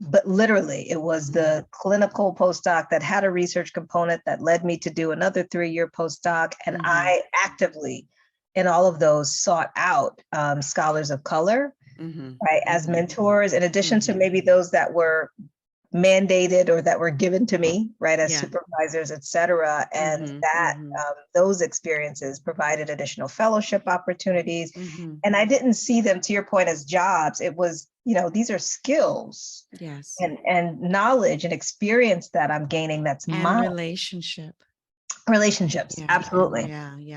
But literally, it was the clinical postdoc that had a research component that led me to do another 3-year postdoc. And I actively, in all of those, sought out scholars of color, right, as mentors, in addition to maybe those that were mandated or that were given to me, right, as supervisors, et cetera. And those experiences provided additional fellowship opportunities. And I didn't see them, to your point, as jobs. It was, these are skills and knowledge and experience that I'm gaining that's mine. Relationships, absolutely.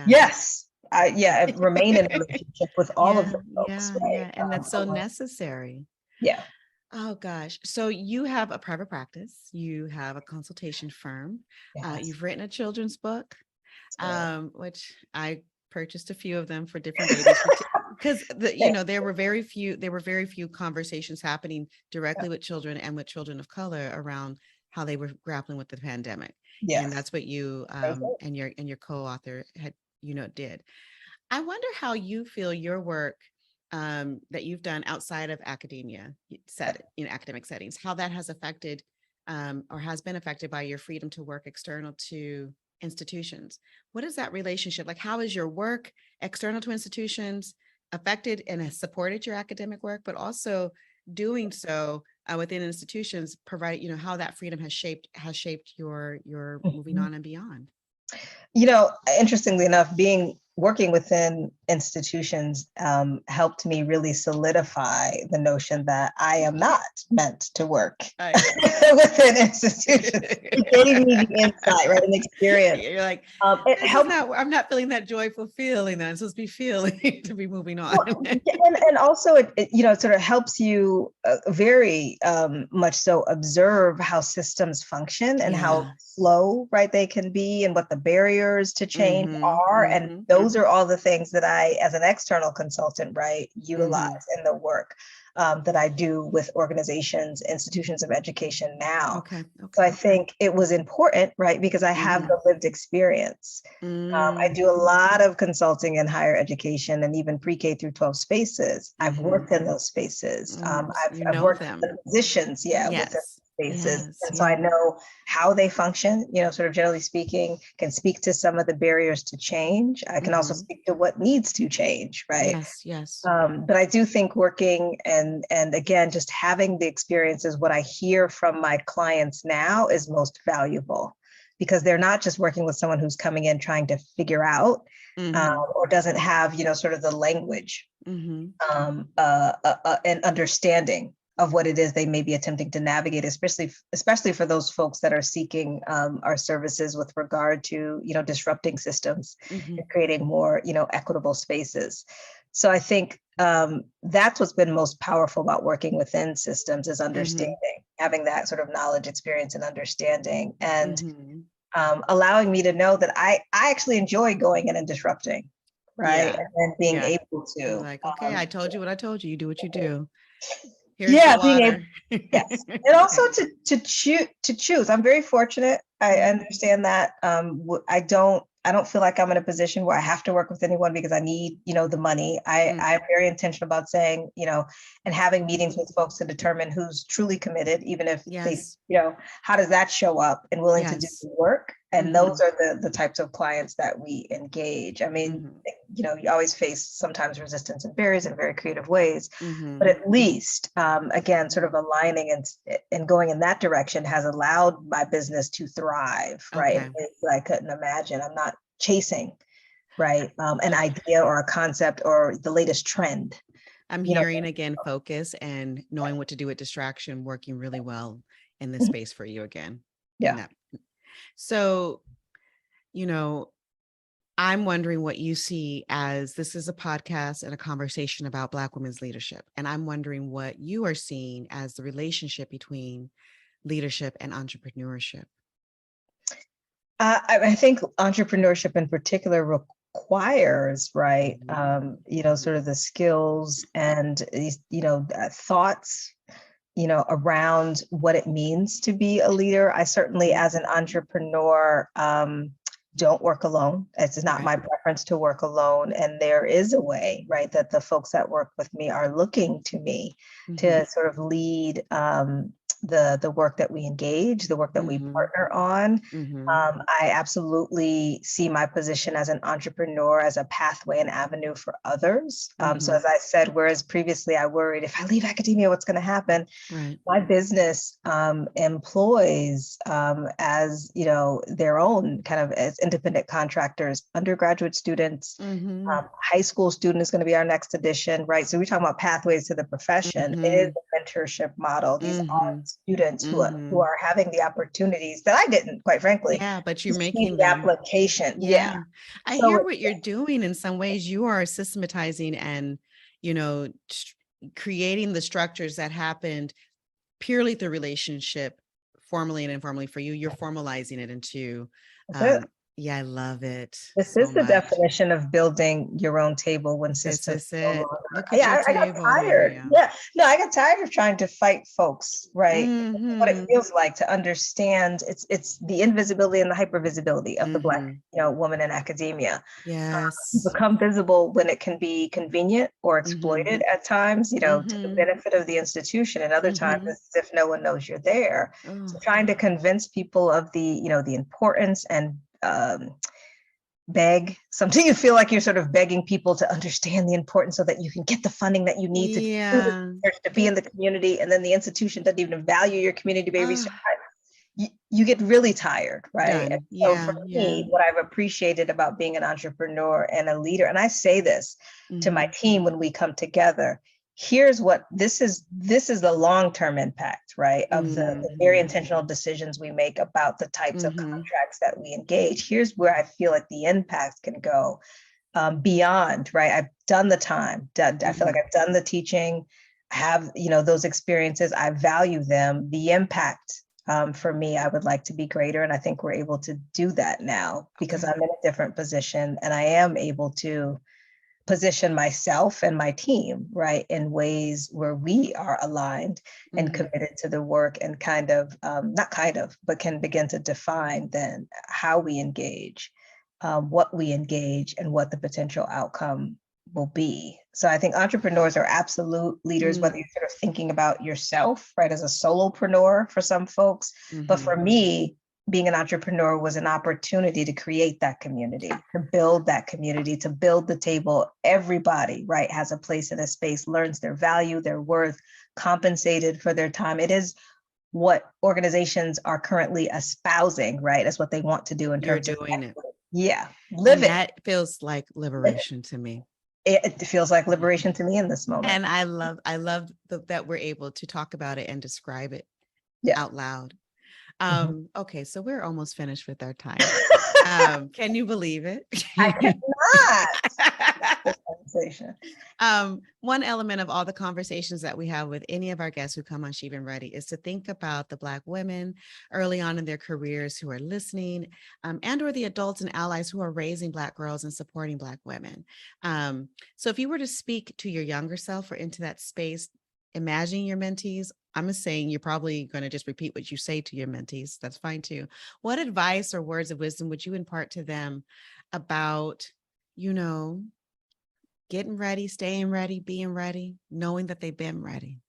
Yes. Remain in a relationship with all of the folks. Right? And that's so necessary. Yeah. Oh gosh. So you have a private practice, you have a consultation firm, you've written a children's book, which I purchased a few of them for different babies because there were very few conversations happening directly with children and with children of color around how they were grappling with the pandemic. And that's what you and your co-author had did. I wonder how you feel your work that you've done outside of academia, in academic settings, how that has affected or has been affected by your freedom to work external to institutions. What is that relationship like? How is your work external to institutions affected and has supported your academic work, but also doing so within institutions, provide how that freedom has shaped your moving on and beyond? Interestingly enough, working within institutions helped me really solidify the notion that I am not meant to work within institutions. It gave me the insight, right, and experience. You're like, it helped. I'm not feeling that joyful feeling that I'm supposed to be feeling to be moving on. And also, it sort of helps you very much so observe how systems function and how slow, right, they can be, and what the barriers to change are. And those are all the things that I, as an external consultant, right, utilize in the work that I do with organizations, institutions of education now. So I think it was important, right, because I have the lived experience. I do a lot of consulting in higher education and even pre-K through 12 spaces. I've worked in those spaces. I've worked with the positions, within spaces. Yes, And so I know how they function, sort of generally speaking, can speak to some of the barriers to change. I can also speak to what needs to change, right? Yes, yes. But I do think working and again, just having the experiences, what I hear from my clients now is most valuable, because they're not just working with someone who's coming in trying to figure out or doesn't have, sort of the language and understanding of what it is they may be attempting to navigate, especially for those folks that are seeking our services with regard to, disrupting systems and creating more, equitable spaces. So I think that's what's been most powerful about working within systems is understanding, having that sort of knowledge, experience, and understanding, and allowing me to know that I actually enjoy going in and disrupting, right? Yeah. And being able to. Like, okay, I told you what I told you. You do what you do. Here's Yeah, the being able, water. yes, and also to choose. I'm very fortunate. I understand that. I don't feel like I'm in a position where I have to work with anyone because I need, the money. I'm very intentional about saying, and having meetings with folks to determine who's truly committed, even if they, how does that show up and willing to do the work. And those are the types of clients that we engage. I mean, you always face sometimes resistance and barriers in very creative ways, but at least, again, sort of aligning and going in that direction has allowed my business to thrive, right? In ways that I couldn't imagine. I'm not chasing, right, an idea or a concept or the latest trend. I'm hearing again, focus and knowing what to do with distraction, working really well in this space for you again. Yeah. So, I'm wondering what you see as this is a podcast and a conversation about Black women's leadership. And I'm wondering what you are seeing as the relationship between leadership and entrepreneurship. I think entrepreneurship in particular requires, right, sort of the skills and, thoughts, around what it means to be a leader. I certainly, as an entrepreneur, don't work alone. It's not my preference to work alone. And there is a way, right, that the folks that work with me are looking to me to sort of lead the work that we engage, the work that we partner on. I absolutely see my position as an entrepreneur as a pathway and avenue for others. So as I said, whereas previously I worried if I leave academia, what's going to happen? My business employs as, their own kind of as independent contractors, undergraduate students, high school student is going to be our next edition, right? So we're talking about pathways to the profession. It is a mentorship model. These are students who are having the opportunities that I didn't, quite frankly. Yeah, but you're making the application. Yeah. I hear what you're doing. In some ways, you are systematizing and, creating the structures that happened purely through relationship, formally and informally for you. You're formalizing it into, yeah, I love it. This is the definition of building your own table when systems. This is it. Look at your table. I got tired. I got tired of trying to fight folks, right? What it feels like to understand it's the invisibility and the hypervisibility of the Black, woman in academia. Yes. Become visible when it can be convenient or exploited at times, to the benefit of the institution, and other times as if no one knows you're there. So trying to convince people of the, the importance and beg something you feel like you're sort of begging people to understand the importance so that you can get the funding that you need to be in the community, and then the institution doesn't even value your community based. You get really tired, right? And so for me, what I've appreciated about being an entrepreneur and a leader, and I say this to my team when we come together, here's what this is the long-term impact, right, of the very intentional decisions we make about the types of contracts that we engage. Here's where I feel like the impact can go beyond, right? I've done the time. I feel like I've done the teaching. I have, those experiences. I value them. The impact for me, I would like to be greater. And I think we're able to do that now because I'm in a different position and I am able to position myself and my team, right, in ways where we are aligned and committed to the work and but can begin to define then how we engage, what we engage, and what the potential outcome will be. So I think entrepreneurs are absolute leaders, whether you're sort of thinking about yourself, right, as a solopreneur for some folks. But for me, being an entrepreneur was an opportunity to create that community, to build that community, to build the table. Everybody, right, has a place in a space, learns their value, their worth, compensated for their time. It is what organizations are currently espousing, right? That's what they want to do in terms of doing it. Yeah, live and it. That feels like liberation to me. It feels like liberation to me in this moment. And I love that we're able to talk about it and describe it out loud. Okay, so we're almost finished with our time. Can you believe it? I cannot. One element of all the conversations that we have with any of our guests who come on She Been Ready is to think about the Black women early on in their careers who are listening, and or the adults and allies who are raising Black girls and supporting Black women. So if you were to speak to your younger self or into that space, imagining your mentees, I'm saying you're probably going to just repeat what you say to your mentees. That's fine too. What advice or words of wisdom would you impart to them about, getting ready, staying ready, being ready, knowing that they've been ready?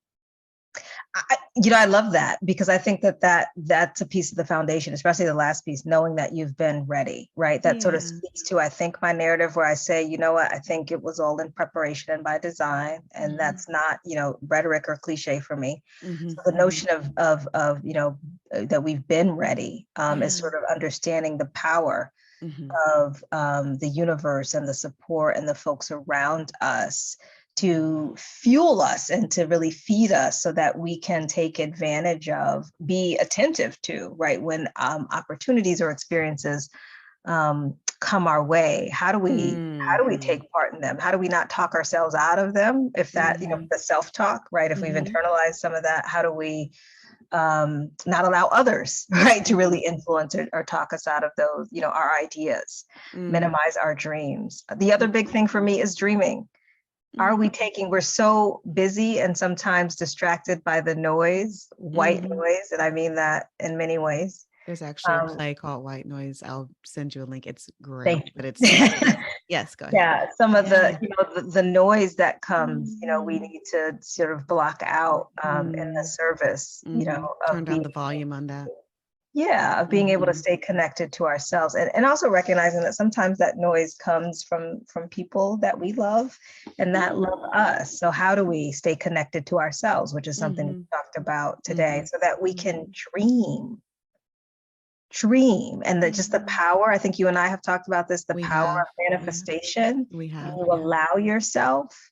I love that, because I think that's a piece of the foundation, especially the last piece, knowing that you've been ready, right? That sort of speaks to, I think, my narrative where I say, you know what, I think it was all in preparation and by design, and that's not, rhetoric or cliche for me. So the notion of that we've been ready is sort of understanding the power of the universe and the support and the folks around us to fuel us and to really feed us so that we can take advantage of, be attentive to, right, when opportunities or experiences come our way. How do we take part in them? How do we not talk ourselves out of them? If that, the self-talk, right, if we've internalized some of that, how do we not allow others, right, to really influence or talk us out of those, our ideas, minimize our dreams. The other big thing for me is dreaming. Are we we're so busy and sometimes distracted by the noise, white noise, and I mean that in many ways. There's actually a play called White Noise. I'll send you a link. It's great, but it's yes, go ahead. Yeah, some of the noise that comes, we need to sort of block out in the service, turn down the volume on that. Yeah, of being able to stay connected to ourselves, and also recognizing that sometimes that noise comes from people that we love and that love us. So how do we stay connected to ourselves, which is something we talked about today, so that we can dream and just the power. I think you and I have talked about this, the power of manifestation. You allow yourself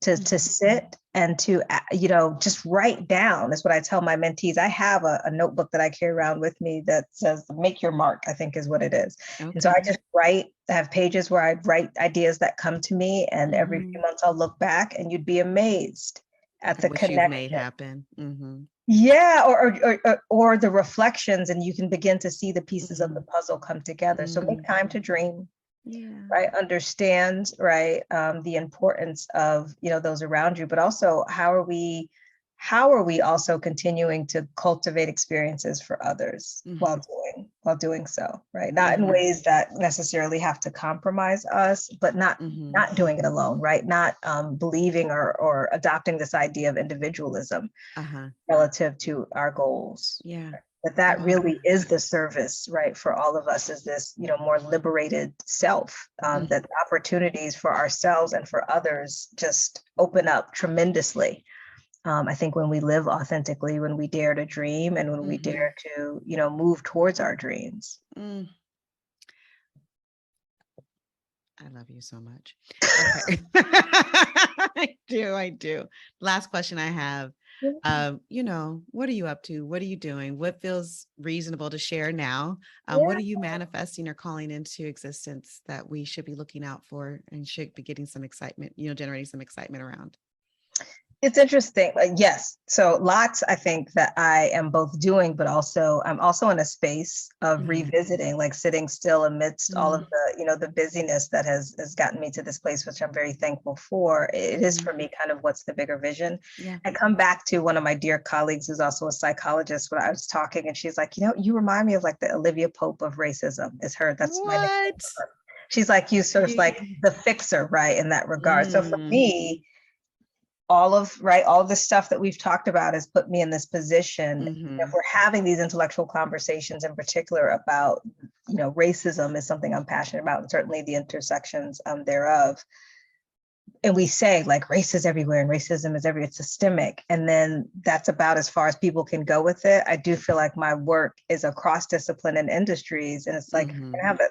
to sit and to, just write down. That's what I tell my mentees. I have a notebook that I carry around with me that says, make your mark, I think is what it is. Okay. And so I just write, I have pages where I write ideas that come to me, and every few months I'll look back and you'd be amazed at the connection you've made happen. Yeah, or the reflections, and you can begin to see the pieces of the puzzle come together. So make time to dream. Right. Understand, right, the importance of, those around you, but also how are we also continuing to cultivate experiences for others while doing so, right? Not in ways that necessarily have to compromise us, but not doing it alone, right? Not believing or adopting this idea of individualism relative to our goals. Yeah. But that really is the service, right, for all of us, is this, more liberated self, that opportunities for ourselves and for others just open up tremendously. I think when we live authentically, when we dare to dream, and when we dare to, move towards our dreams. I love you so much. Okay. I do. Last question I have. What are you up to? What are you doing? What feels reasonable to share now? What are you manifesting or calling into existence that we should be looking out for and should be getting some excitement, generating some excitement around? It's interesting. Yes. So lots, I think, that I am both doing, but also I'm also in a space of revisiting, like sitting still amidst all of the, the busyness that has gotten me to this place, which I'm very thankful for. It is for me kind of what's the bigger vision. Yeah. I come back to one of my dear colleagues who's also a psychologist when I was talking, and she's like, you remind me of like the Olivia Pope of racism. Is her. That's my name. she's like you, sort of like the fixer, right, in that regard. So for Mm. me, all of the stuff that we've talked about has put me in this position. If we're having these intellectual conversations in particular about, racism is something I'm passionate about, and certainly the intersections thereof. And we say like race is everywhere and racism is everywhere, it's systemic. And then that's about as far as people can go with it. I do feel like my work is across discipline and industries. And it's like,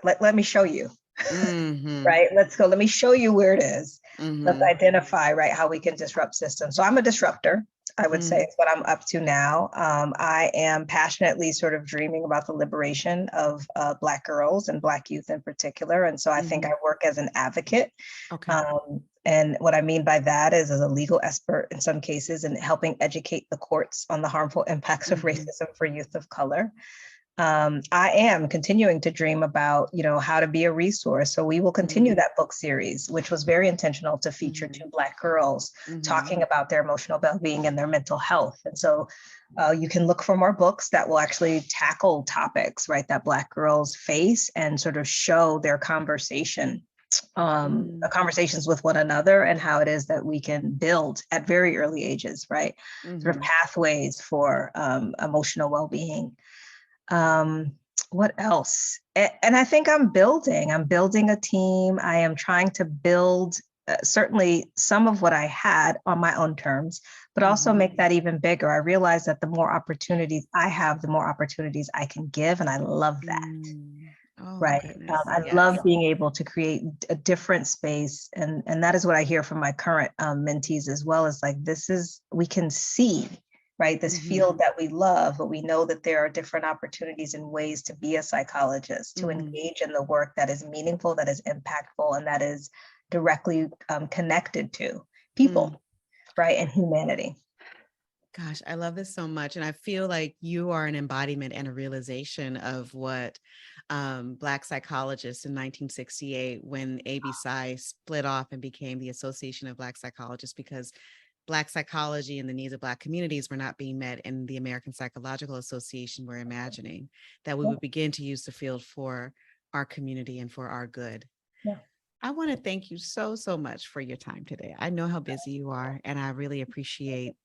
let me show you. Right? Let's go. Let me show you where it is. Let's identify, right, how we can disrupt systems. So I'm a disruptor, I would say, is what I'm up to now. I am passionately sort of dreaming about the liberation of Black girls and Black youth in particular. And so I think I work as an advocate. Okay. And what I mean by that is as a legal expert in some cases, and helping educate the courts on the harmful impacts of racism for youth of color. I am continuing to dream about, how to be a resource. So we will continue that book series, which was very intentional to feature 2 Black girls talking about their emotional well-being and their mental health. And so you can look for more books that will actually tackle topics, right, that Black girls face and sort of show their conversations with one another and how it is that we can build at very early ages, right, sort of pathways for emotional well-being. What else? And I think I'm building a team. I am trying to build certainly some of what I had on my own terms, but also make that even bigger. I realize that the more opportunities I have, the more opportunities I can give. And I love that. Oh, right. I love being able to create a different space. And that is what I hear from my current mentees as well, is like, we can see, right, this field that we love, but we know that there are different opportunities and ways to be a psychologist, to engage in the work that is meaningful, that is impactful, and that is directly connected to people, right, and humanity. Gosh, I love this so much. And I feel like you are an embodiment and a realization of what Black psychologists in 1968, when ABPSI split off and became the Association of Black Psychologists, because Black psychology and the needs of Black communities were not being met, and the American Psychological Association were imagining that we would begin to use the field for our community and for our good. Yeah. I want to thank you so, so much for your time today. I know how busy you are, and I really appreciate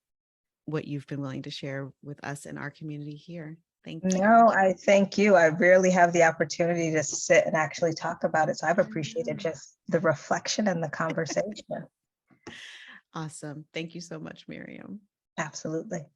what you've been willing to share with us and our community here. Thank you. No, I thank you. I rarely have the opportunity to sit and actually talk about it. So I've appreciated just the reflection and the conversation. Awesome. Thank you so much, Maryam. Absolutely.